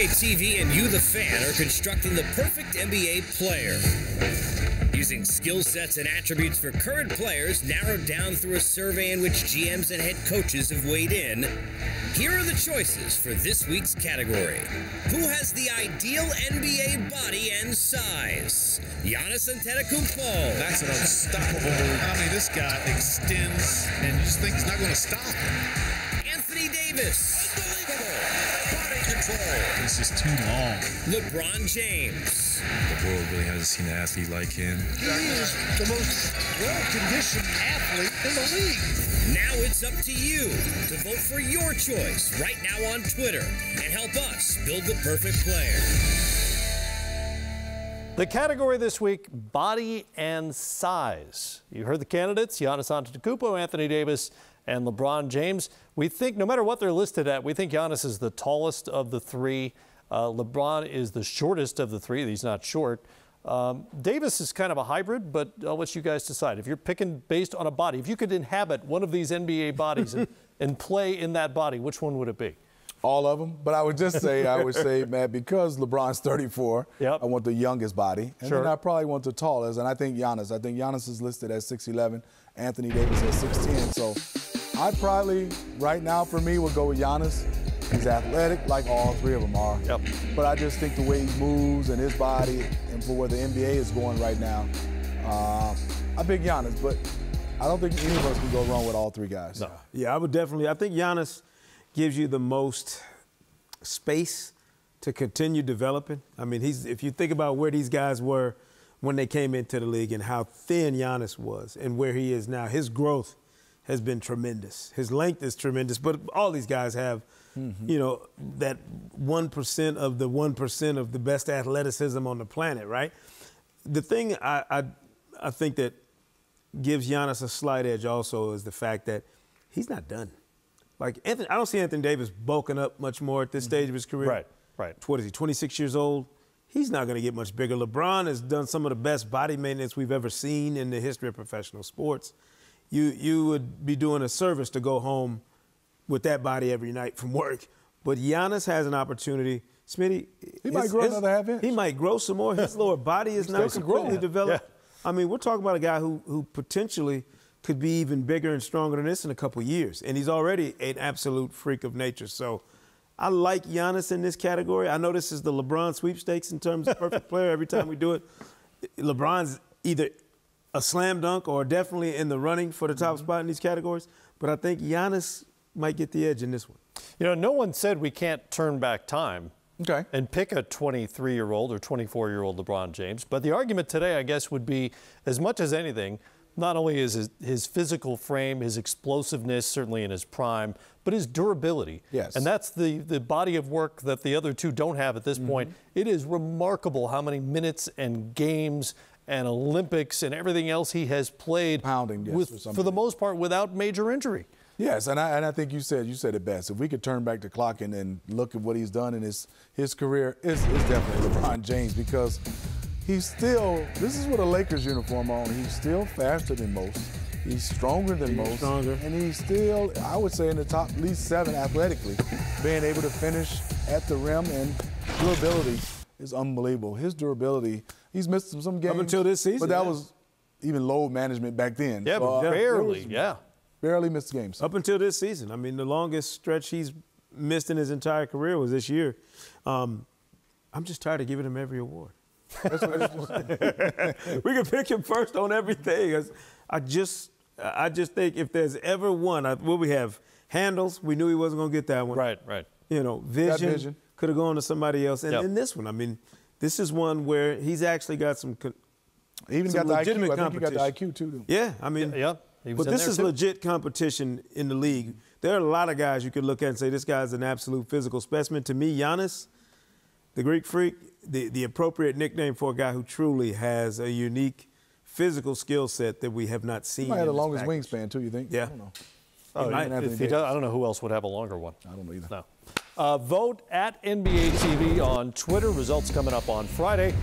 NBA TV and you, the fan, are constructing the perfect NBA player. Using skill sets and attributes for current players narrowed down through a survey in which GMs and head coaches have weighed in, here are the choices for this week's category. Who has the ideal NBA body and size? Giannis Antetokounmpo. That's an unstoppable move. I mean, this guy extends, and you just think he's not going to stop. Anthony Davis. Unbelievable. Body control. This is too long. LeBron James. The world really hasn't seen an athlete like him. He is the most well-conditioned athlete in the league. Now it's up to you to vote for your choice right now on Twitter and help us build the perfect player. The category this week, body and size. You heard the candidates, Giannis Antetokounmpo, Anthony Davis, and LeBron James. We think no matter what they're listed at, we think Giannis is the tallest of the three. LeBron is the shortest of the three. He's not short. Davis is kind of a hybrid, but I'll let you guys decide. If you're picking based on a body, if you could inhabit one of these NBA bodies and play in that body, which one would it be? All of them, but I would say, Matt, because LeBron's 34, yep. I want the youngest body, and then I probably want the tallest, and I think Giannis is listed at 6'11", Anthony Davis at 6'10", so I'd probably, right now for me, would go with Giannis. He's athletic, like all three of them are. Yep. But I just think the way he moves and his body, and for where the NBA is going right now, I pick Giannis, but I don't think any of us can go wrong with all three guys. No. Yeah, I think Giannis gives you the most space to continue developing. I mean, if you think about where these guys were when they came into the league and how thin Giannis was and where he is now, his growth has been tremendous. His length is tremendous, but all these guys have, you know, that 1% of the 1% of the best athleticism on the planet, right? The thing I think that gives Giannis a slight edge also is the fact that he's not done. Like, I don't see Anthony Davis bulking up much more at this stage of his career. Right. What is he, 26 years old? He's not going to get much bigger. LeBron has done some of the best body maintenance we've ever seen in the history of professional sports. You would be doing a service to go home with that body every night from work. But Giannis has an opportunity. Smitty, he might grow another half inch. He might grow some more. His lower body is now completely developed. Yeah. I mean, we're talking about a guy who potentially could be even bigger and stronger than this in a couple of years. And he's already an absolute freak of nature. So I like Giannis in this category. I know this is the LeBron sweepstakes in terms of perfect player every time we do it. LeBron's either a slam dunk or definitely in the running for the top spot in these categories. But I think Giannis might get the edge in this one. You know, no one said we can't turn back time and pick a 23-year-old or 24-year-old LeBron James. But the argument today, I guess, would be, as much as anything, not only is his physical frame, his explosiveness, certainly in his prime, but his durability. Yes. And that's the body of work that the other two don't have at this point. It is remarkable how many minutes and games and Olympics and everything else he has played for the most part without major injury. Yes, and I think you said it best. If we could turn back the clock and look at what he's done in his career, it's definitely LeBron James, because he's still, this is with a Lakers uniform on, he's still faster than most. He's stronger than most. And he's still, I would say, in the top at least 7 athletically, being able to finish at the rim, and durability is unbelievable. His durability, he's missed some games. Up until this season. But that was even load management back then. Yeah, but barely, barely missed games. Up until this season. I mean, the longest stretch he's missed in his entire career was this year. I'm just tired of giving him every award. That's what we can pick him first on everything. I just think if there's ever one, we have handles. We knew he wasn't going to get that one. Right. You know, vision could have gone to somebody else. And in this one, I mean, this is one where he's actually got some even got the legitimate IQ. I think he got the competition. IQ too. Though. Yeah, I mean, but this is legit competition in the league. There are a lot of guys you could look at and say this guy's an absolute physical specimen. To me, Giannis, the Greek Freak, the appropriate nickname for a guy who truly has a unique physical skill set that we have not seen. He might have the longest wingspan too, you think? Yeah. I don't know. If he does, I don't know who else would have a longer one. I don't know either. No. Vote at NBA TV on Twitter. Results coming up on Friday.